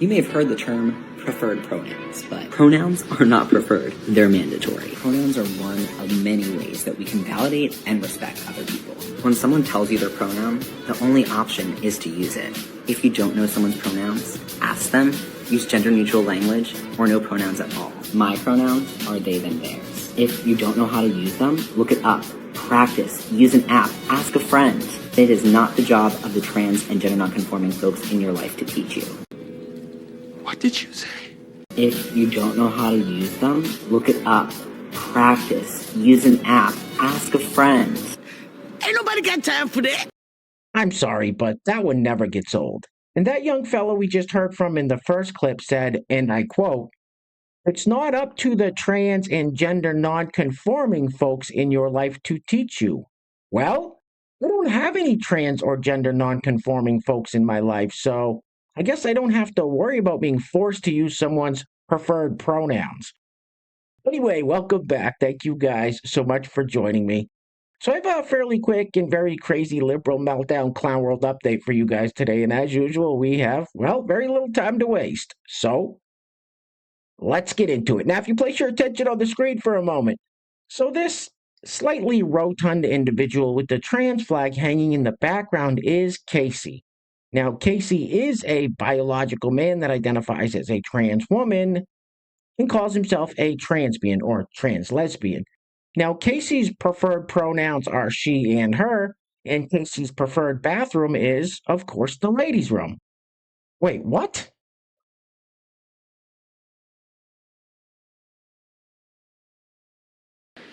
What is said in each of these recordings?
You may have heard the term preferred pronouns, but pronouns are not preferred, they're mandatory. Pronouns are one of many ways that we can validate and respect other people. When someone tells you their pronoun, the only option is to use it. If you don't know someone's pronouns, ask them, use gender-neutral language, or no pronouns at all. My pronouns are they, them, theirs. If you don't know how to use them, look it up, practice, use an app, ask a friend. It is not the job of the trans and gender non-conforming folks in your life to teach you. What did you say? If you don't know how to use them, look it up, practice, use an app, ask a friend. Ain't nobody got time for that. I'm sorry, but that one never gets old. And that young fellow we just heard from in the first clip said, and I quote, "It's not up to the trans and gender non-conforming folks in your life to teach you." Well, I don't have any trans or gender non-conforming folks in my life, so I guess I don't have to worry about being forced to use someone's preferred pronouns. Anyway, welcome back. Thank you guys so much for joining me. So I have a fairly quick and very crazy liberal meltdown clown world update for you guys today. And as usual, we have, well, very little time to waste. So let's get into it. Now, if you place your attention on the screen for a moment. So this slightly rotund individual with the trans flag hanging in the background is Casey. Now, Casey is a biological man that identifies as a trans woman and calls himself a transbian or trans lesbian. Now, Casey's preferred pronouns are she and her, and Casey's preferred bathroom is, of course, the ladies' room. Wait, what?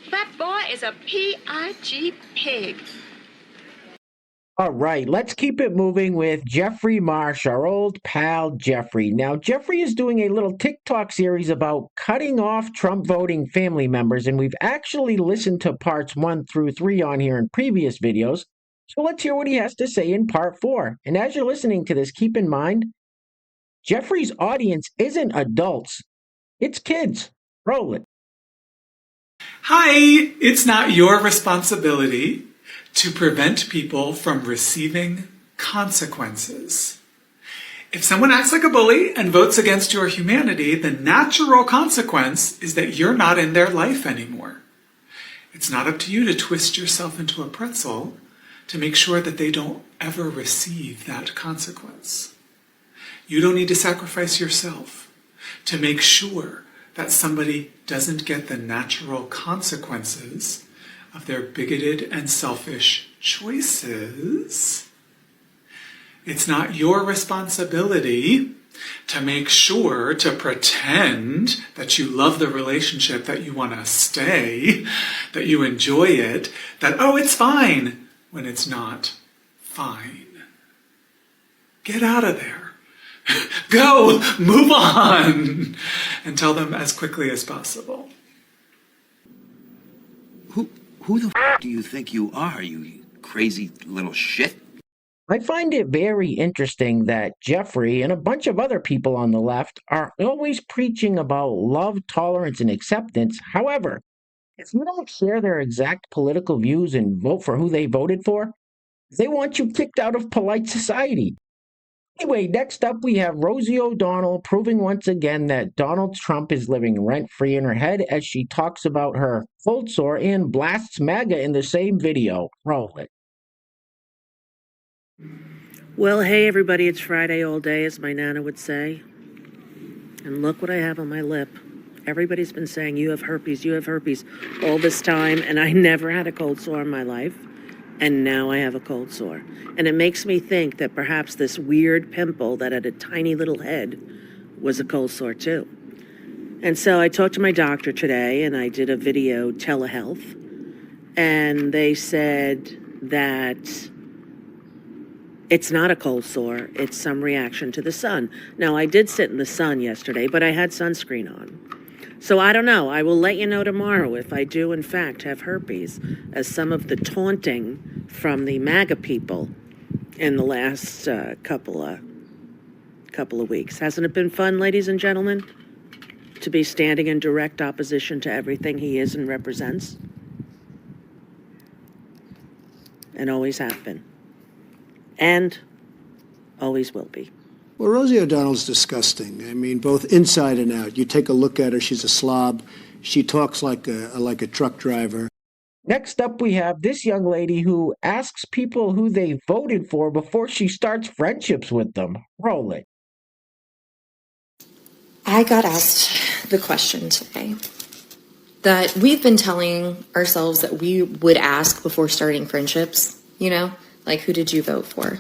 That boy is a P-I-G pig. All right, let's keep it moving with Jeffrey Marsh, our old pal Jeffrey. Now, Jeffrey is doing a little TikTok series about cutting off Trump voting family members, and we've actually listened to parts 1 through 3 on here in previous videos. So let's hear what he has to say in part 4. And as you're listening to this, keep in mind, Jeffrey's audience isn't adults, it's kids. Roll it. Hi, it's not your responsibility to prevent people from receiving consequences. If someone acts like a bully and votes against your humanity, the natural consequence is that you're not in their life anymore. It's not up to you to twist yourself into a pretzel to make sure that they don't ever receive that consequence. You don't need to sacrifice yourself to make sure that somebody doesn't get the natural consequences of their bigoted and selfish choices. It's not your responsibility to make sure to pretend that you love the relationship, that you want to stay, that you enjoy it, that, oh, it's fine, when it's not fine. Get out of there. Go, move on, and tell them as quickly as possible. Who the f*** do you think you are, you crazy little shit? I find it very interesting that Jeffrey and a bunch of other people on the left are always preaching about love, tolerance, and acceptance. However, if you don't share their exact political views and vote for who they voted for, they want you kicked out of polite society. Anyway, next up we have Rosie O'Donnell proving once again that Donald Trump is living rent-free in her head as she talks about her cold sore and blasts MAGA in the same video. Roll it. Well, hey, everybody, it's Friday all day, as my Nana would say. And look what I have on my lip. Everybody's been saying, you have herpes all this time, and I never had a cold sore in my life. And now I have a cold sore. And it makes me think that perhaps this weird pimple that had a tiny little head was a cold sore too. And so I talked to my doctor today and I did a video telehealth. And they said that it's not a cold sore, it's some reaction to the sun. Now, I did sit in the sun yesterday, but I had sunscreen on. So I don't know. I will let you know tomorrow if I do, in fact, have herpes, as some of the taunting from the MAGA people in the last couple of weeks. Hasn't it been fun, ladies and gentlemen, to be standing in direct opposition to everything he is and represents? And always have been. And always will be. Well, Rosie O'Donnell's disgusting. I mean, both inside and out. You take a look at her, she's a slob. She talks like a truck driver. Next up, we have this young lady who asks people who they voted for before she starts friendships with them. Roll it. I got asked the question today that we've been telling ourselves that we would ask before starting friendships, you know, like who did you vote for?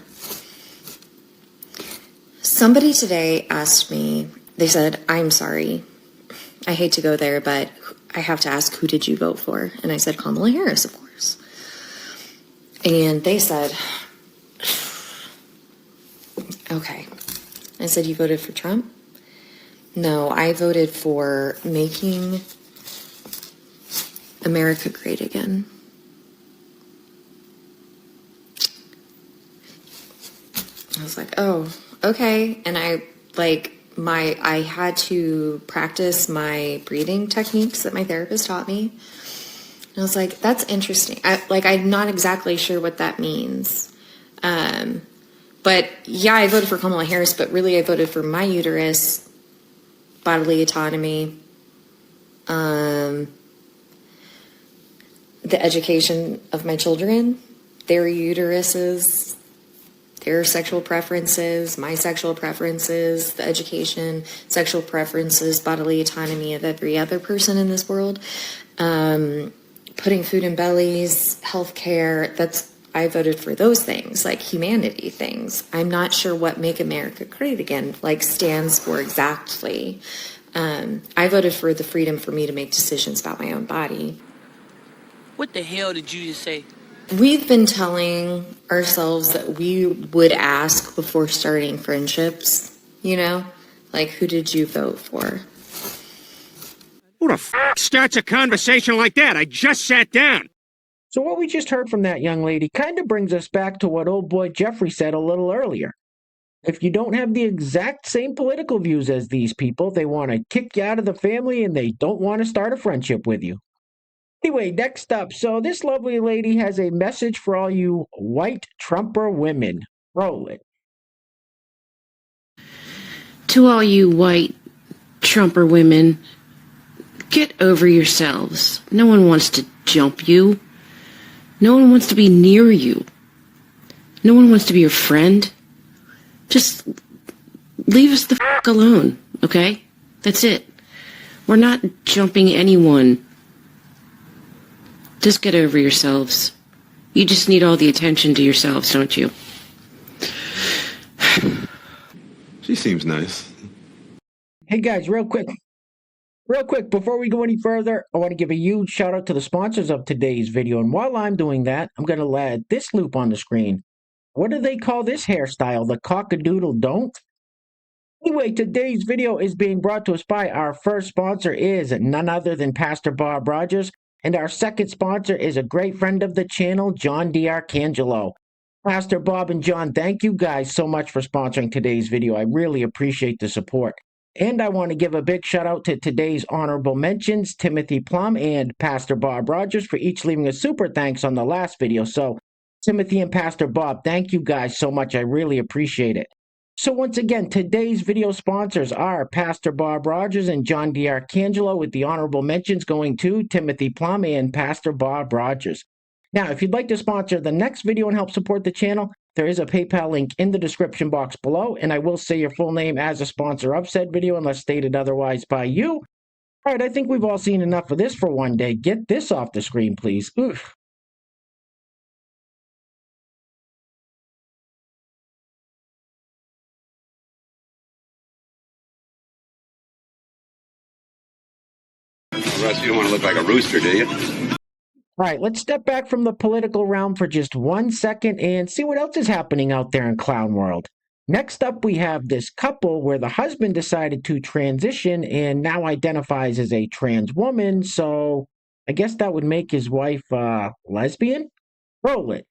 Somebody today asked me, they said, I'm sorry, I hate to go there, but I have to ask, who did you vote for? And I said, Kamala Harris, of course. And they said, okay. I said, you voted for Trump? No, I voted for making America great again. I was like, oh, okay. And I had to practice my breathing techniques that my therapist taught me. And I was like, that's interesting. I'm not exactly sure what that means. But yeah, I voted for Kamala Harris, but really I voted for my uterus, bodily autonomy, the education of my children, their uteruses, their sexual preferences, my sexual preferences, the education, sexual preferences, bodily autonomy of every other person in this world, putting food in bellies, healthcare. I voted for those things, like humanity things. I'm not sure what Make America Great Again stands for exactly. I voted for the freedom for me to make decisions about my own body. What the hell did you just say? We've been telling ourselves that we would ask before starting friendships, you know? Like, who did you vote for? Who the f*** starts a conversation like that? I just sat down. So what we just heard from that young lady kind of brings us back to what old boy Jeffrey said a little earlier. If you don't have the exact same political views as these people, they want to kick you out of the family and they don't want to start a friendship with you. Anyway, next up, so this lovely lady has a message for all you white Trumper women. Roll it. To all you white Trumper women, get over yourselves. No one wants to jump you. No one wants to be near you. No one wants to be your friend. Just leave us the f*** alone, okay? That's it. We're not jumping anyone. Just get over yourselves. You just need all the attention to yourselves, don't you? She seems nice. Hey guys, real quick, before we go any further, I want to give a huge shout out to the sponsors of today's video. And while I'm doing that, I'm going to let this loop on the screen. What do they call this hairstyle? The cockadoodle don't? Anyway, today's video is being brought to us by our first sponsor is none other than Pastor Bob Rogers. And our second sponsor is a great friend of the channel, John D'Arcangelo. Pastor Bob and John, thank you guys so much for sponsoring today's video. I really appreciate the support. And I want to give a big shout out to today's honorable mentions, Timothy Plum and Pastor Bob Rogers, for each leaving a super thanks on the last video. So Timothy and Pastor Bob, thank you guys so much. I really appreciate it. So once again, today's video sponsors are Pastor Bob Rogers and John D'Arcangelo, with the honorable mentions going to Timothy Plum and Pastor Bob Rogers. Now, if you'd like to sponsor the next video and help support the channel, there is a PayPal link in the description box below, and I will say your full name as a sponsor of said video unless stated otherwise by you. All right, I think we've all seen enough of this for one day. Get this off the screen, please. Oof. Russ, you don't want to look like a rooster, do you? All right, let's step back from the political realm for just 1 second and see what else is happening out there in clown world. Next up, we have this couple where the husband decided to transition and now identifies as a trans woman, so I guess that would make his wife lesbian? Roll it.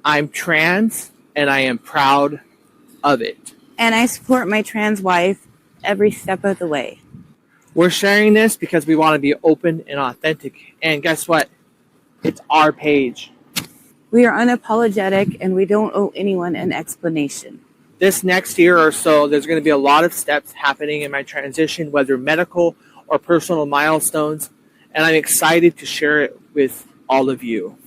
I'm trans, and I am proud of it. And I support my trans wife every step of the way. We're sharing this because we want to be open and authentic. And guess what? It's our page. We are unapologetic and we don't owe anyone an explanation. this next year or so, there's going to be a lot of steps happening in my transition, whether medical or personal milestones, and I'm excited to share it with all of you.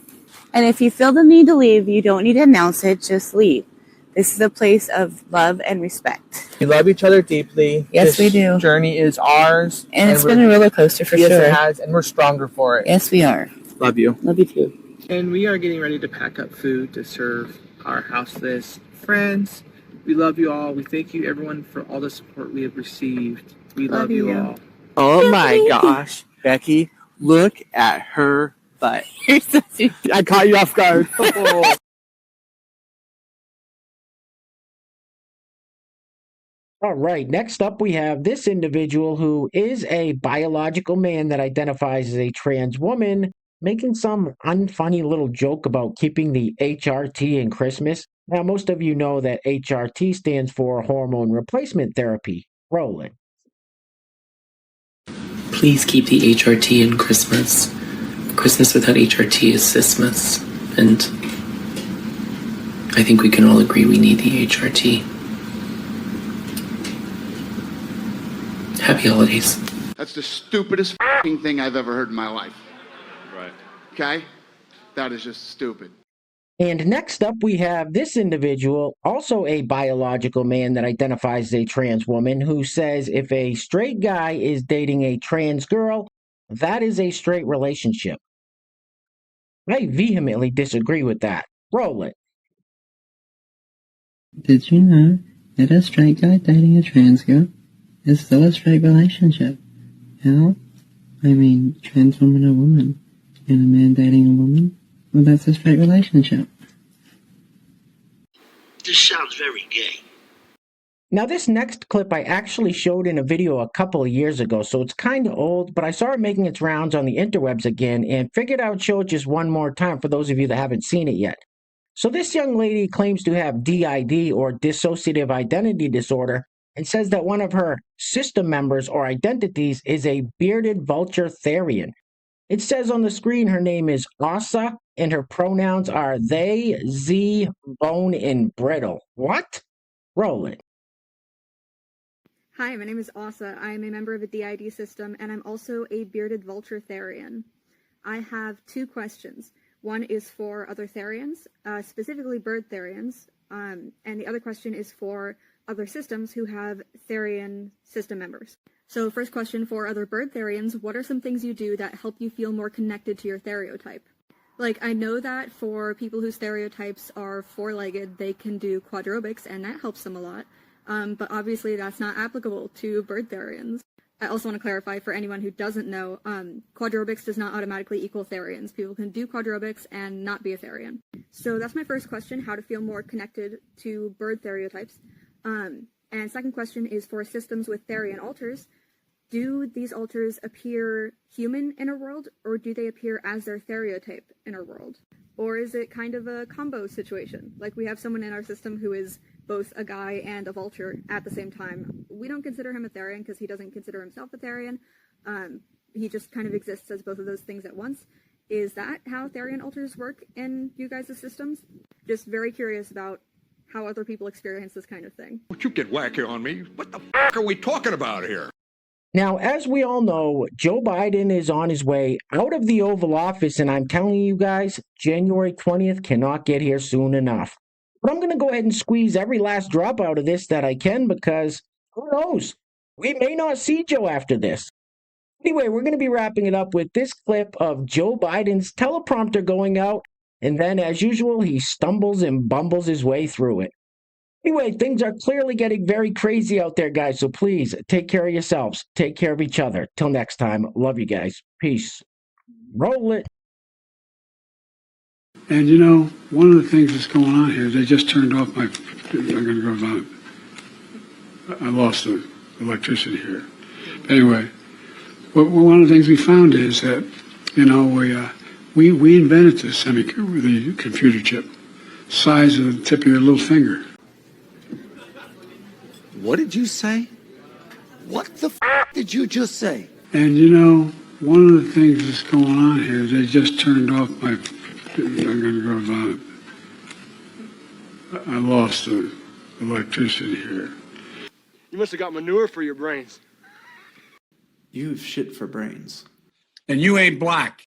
And if you feel the need to leave, you don't need to announce it, just leave. This is a place of love and respect. We love each other deeply. Yes, we do. This journey is ours. And it's been a roller coaster for yes, sure. Yes, it has, and we're stronger for it. Yes, we are. Love you. Love you too. And we are getting ready to pack up food to serve our houseless friends. We love you all. We thank you, everyone, for all the support we have received. We love you all. Oh my gosh, Becky, look at her butt. You're so sweet. I caught you off guard. All right, next up we have this individual who is a biological man that identifies as a trans woman, making some unfunny little joke about keeping the HRT in Christmas. Now, most of you know that HRT stands for hormone replacement therapy. Roll it. Please keep the HRT in Christmas. Christmas without HRT is Sismas, and I think we can all agree we need the HRT. Happy holidays. That's the stupidest f***ing thing I've ever heard in my life. Right. Okay? That is just stupid. And next up, we have this individual, also a biological man that identifies as a trans woman, who says if a straight guy is dating a trans girl, that is a straight relationship. I vehemently disagree with that. Roll it. Did you know that a straight guy dating a trans girl is still a straight relationship? How? I mean, trans woman or woman, and a man dating a woman? Well, that's a straight relationship. This sounds very gay. Now, this next clip I actually showed in a video a couple of years ago, so it's kind of old, but I saw it making its rounds on the interwebs again and figured I would show it just one more time for those of you that haven't seen it yet. So this young lady claims to have DID, or dissociative identity disorder, and says that one of her system members or identities is a bearded vulture therian. It says on the screen her name is Asa, and her pronouns are they, z, bone, and brittle. What? Roll it. Hi, my name is Asa. I am a member of a DID system, and I'm also a bearded vulture therian. I have two questions. One is for other therians, specifically bird therians, and the other question is for other systems who have therian system members. So first question for other bird therians, what are some things you do that help you feel more connected to your stereotype? Like, I know that for people whose stereotypes are four-legged, they can do quadrobics, and that helps them a lot. But obviously that's not applicable to bird therians. I also want to clarify for anyone who doesn't know, quadrobics does not automatically equal therians. People can do quadrobics and not be a therian. So that's my first question, how to feel more connected to bird stereotypes. And second question is for systems with therian alters. Do these alters appear human in our world, or do they appear as their stereotype in our world? Or is it kind of a combo situation? Like, we have someone in our system who is both a guy and a vulture at the same time. We don't consider him a therian because he doesn't consider himself a therian. He just kind of exists as both of those things at once. Is that how therian alters work in you guys' systems? Just very curious about how other people experience this kind of thing. Don't you get wacky on me. What the f*** are we talking about here? Now, as we all know, Joe Biden is on his way out of the Oval Office, and I'm telling you guys, January 20th cannot get here soon enough. But I'm going to go ahead and squeeze every last drop out of this that I can, because who knows? We may not see Joe after this. Anyway, we're going to be wrapping it up with this clip of Joe Biden's teleprompter going out, and then, as usual, he stumbles and bumbles his way through it. Anyway, things are clearly getting very crazy out there, guys, so please take care of yourselves. Take care of each other. Till next time, love you guys. Peace. Roll it. And you know, one of the things that's going on here, they just turned off my, I'm going to go down. I lost the electricity here. Anyway, one of the things we found is that, you know, we invented the computer chip, size of the tip of your little finger. What did you say? What the f*** did you just say? And you know, one of the things that's going on here, they just turned off my, I'm going to go down. I lost the electricity here. You must have got manure for your brains. You've shit for brains. And you ain't black.